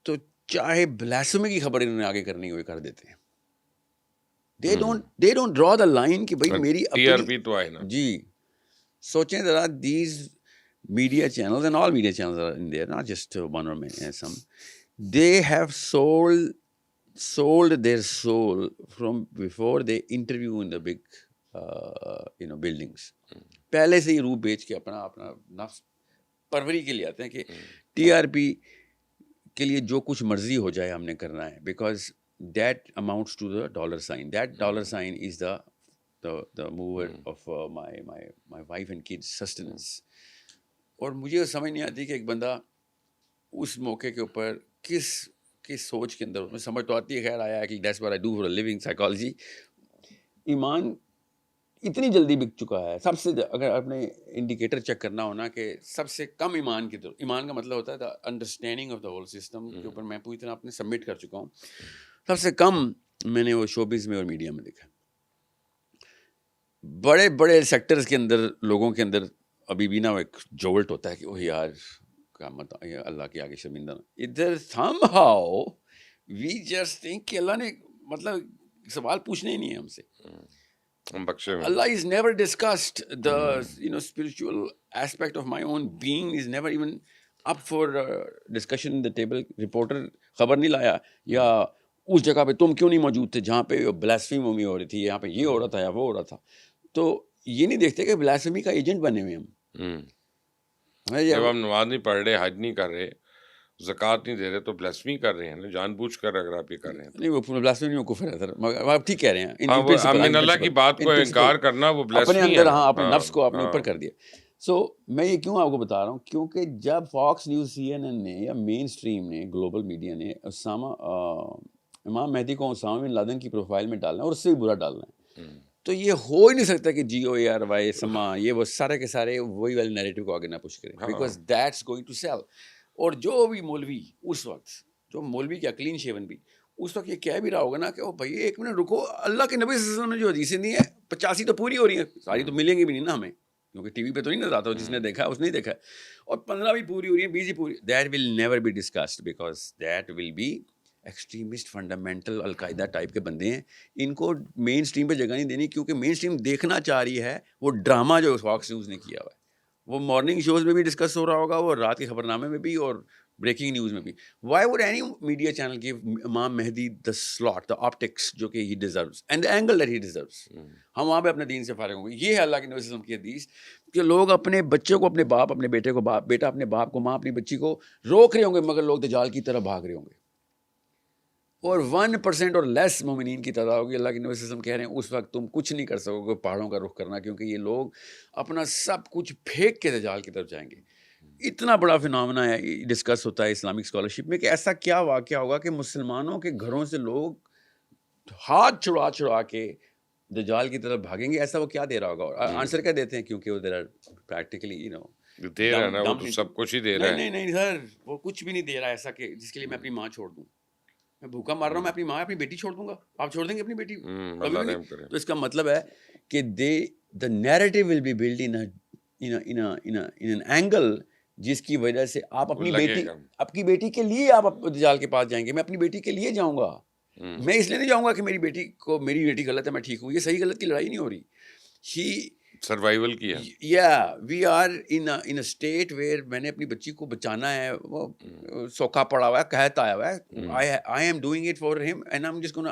تو چاہے بلاسفیمی کی خبر انہوں نے آگے کرنی ہوئے کر دیتے ہیں. they don't draw the line کہ بھائی میری TRP تو آئے نا. جی سوچیں ذرا, these media channels and all media channels are in there, not just one or many, some. They have sold their soul from before they interview in the big buildings. پہلے سے ہی روح بیچ کے اپنا نفس پروری کے لیے آتے ہیں کہ TRP کے لیے جو کچھ مرضی ہو جائے ہم نے کرنا ہے, because that amounts to the dollar sign. That dollar sign is the mover of my wife and kids sustenance. اور مجھے سمجھ نہیں آتی کہ ایک بندہ اس موقع کے اوپر کس سوچ کے اندر, سمجھ تو آتی ہے خیر آیا کہ that's what I do for a living, psychology. ایمان اتنی جلدی بک چکا ہے. سب سے اگر اپنے انڈیکیٹر چیک کرنا ہونا کہ سب سے کم ایمان کی طرف, ایمان کا مطلب ہوتا ہے the understanding of the whole system کے اوپر میں پوری طرح اپنے سبمٹ کر چکا ہوں. سب سے کم میں نے وہ شوبز میں اور میڈیا میں دیکھا. بڑے بڑے سیکٹرز کے اندر لوگوں کے اندر ابھی بھی نا ایک جولٹ ہوتا ہے کہ وہ یار کیا مت اللہ کے آگے شرمندہ. ادھر somehow we just think کہ اللہ نے مطلب سوال پوچھنے ہی نہیں ہے ہم سے. Allah is never discussed. The spiritual aspect of my own being is never even up for discussion in the table. Reporter خبر نہیں لایا یا اس جگہ پہ تم کیوں نہیں موجود تھے جہاں پہ بلاسفیمی ہو رہی تھی, یہاں پہ یہ ہو رہا تھا یا وہ ہو رہا تھا. تو یہ نہیں دیکھتے کہ بلاسفیمی کا ایجنٹ بنے ہوئے ہم. جب ہم نماز نہیں پڑھ رہے, حج نہیں کر رہے, زکوٰۃ نہیں دے رہے, تو بلاسفیمی کر رہے ہیں نا, جان بوجھ کر اگر آپ یہ کر رہے ہیں. نہیں وہ بلاسفیمی میں کفر ہے سر, مگر آپ ٹھیک کہہ رہے ہیں. امین اللہ کی بات کو انکار کرنا وہ اپنے بلاسفیمی ہے. اندر, ہاں اپنے نفس کو اپنے اوپر کر دیا. سو میں یہ کیوں آپ کو بتا رہا ہوں, کیونکہ جب فاکس نیوز, CNN نے یا مین اسٹریم نے, گلوبل میڈیا نے امام مہدی کو اسامہ بن لادن کی پروفائل میں ڈالنا ہے اور اس سے بھی برا ڈالنا ہے, تو یہ ہو ہی نہیں سکتا کہ GOARY سما یہ وہ سارے کے سارے وہی والے نیریٹو کو آگے نہ پش کریں, because that's going to sell. اور جو بھی مولوی اس وقت, جو مولوی کیا کلین شیون بھی اس وقت یہ کہہ بھی رہا ہوگا نا کہ او بھائی ایک منٹ رکو, اللہ کے نبی صلی اللہ علیہ وسلم نے جو حدیثیں دی ہیں 85 تو پوری ہو رہی ہیں, ساری تو ملیں گی بھی نہیں نا ہمیں, کیونکہ ٹی وی پہ تو نہیں نظر آتا, جس نے دیکھا اس نے ہی دیکھا, اور 15 بھی پوری ہو رہی ہیں, 20 بھی پوری. That will never be discussed because that will be extremist fundamental al Qaeda type کے بندے ہیں. ان کو مین اسٹریم پہ جگہ نہیں دینی, کیونکہ مین اسٹریم دیکھنا چاہ رہی ہے وہ ڈرامہ جو فاکس نیوز نے کیا ہوا ہے. وہ مارننگ شوز میں بھی ڈسکس ہو رہا ہوگا, وہ رات کے خبر نامے میں بھی, اور بریکنگ نیوز میں بھی. Y would any media channel give امام مہدی دا سلاٹ, دا آپٹکس جو کہ he deserves and the angle that he deserves. ہم وہاں پہ اپنے دین سے فارغ ہوں گے. یہ ہے اللہ کے نبی صلی اللہ علیہ وسلم کی حدیث کہ لوگ اپنے بچوں کو اپنے باپ, اپنے بیٹے کو باپ, بیٹا اپنے باپ کو, ماں اپنی بچی کو روک رہے ہوں گے, مگر لوگ دجال کی طرح بھاگ رہے ہوں گے. اور 1% اور لیس مومنین کی تعداد ہوگی. اللہ کے نبی صلی اللہ علیہ وسلم کہہ رہے ہیں اس وقت تم کچھ نہیں کر سکو گے پہاڑوں کا رخ کرنا, کیونکہ یہ لوگ اپنا سب کچھ پھینک کے دجال کی طرف جائیں گے. اتنا بڑا فنامنا ہے, ڈسکس ہوتا ہے اسلامک اسکالرشپ میں کہ ایسا کیا واقعہ ہوگا کہ مسلمانوں کے گھروں سے لوگ ہاتھ چھڑا کے دجال کی طرف بھاگیں گے. ایسا وہ کیا دے رہا ہوگا؟ اور آنسر کیا دیتے ہیں, کیونکہ وہ دیر آر پریکٹیکلی دے رہا ہے نا, وہ تو سب کچھ ہی دے رہا ہے. نہیں سر, وہ کچھ بھی نہیں دے رہا ایسا کہ جس کے لیے میں اپنی ماں چھوڑ دوں. میں بھوکا مار رہا ہوں, میں اپنی ماں اپنی بیٹی چھوڑ دوں گا؟ آپ چھوڑ دیں گے اپنی بیٹی؟ تو اس کا مطلب ہے کہ the narrative will be build in an angle جس کی وجہ سے آپ اپنی بیٹی کے لیے آپ دجال کے پاس جائیں گے. میں اپنی بیٹی کے لیے جاؤں گا, میں اس لیے نہیں جاؤں گا کہ میری بیٹی غلط ہے میں ٹھیک ہوں. یہ صحیح غلط کی لڑائی نہیں ہو رہی, ہی سروائیول کی ہے. یا we are in a state where میں نے اپنی بچی کو بچانا ہے, وہ سوکھا پڑا ہوا ہے, قحط آیا ہوا ہے, I am doing it for him and I am just gonna.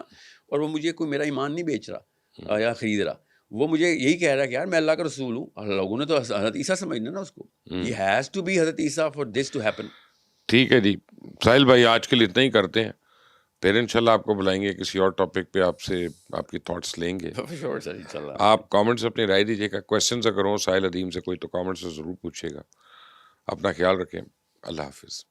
اور وہ مجھے کوئی میرا ایمان نہیں بیچ رہا یا خرید رہا, وہ مجھے یہی کہہ رہا ہے کہ یار میں اللہ کا رسول ہوں. اور لوگوں نے تو حضرت عیسیٰ سمجھنا نا اس کو, ہی ہیز ٹو بی حضرت عیسیٰ فار دس ٹو ہیپن. ٹھیک ہے جی ساحل بھائی, آج کے لیے اتنا ہی کرتے ہیں, پھر انشاءاللہ آپ کو بلائیں گے کسی اور ٹاپک پہ, آپ سے آپ کی تھاٹس لیں گے. آپ کامنٹس اپنی رائے دیجیے گا. کویشچنز اگر ہوں ساحل ادیم سے کوئی تو کامنٹس سے ضرور پوچھیے گا. اپنا خیال رکھیں. اللہ حافظ.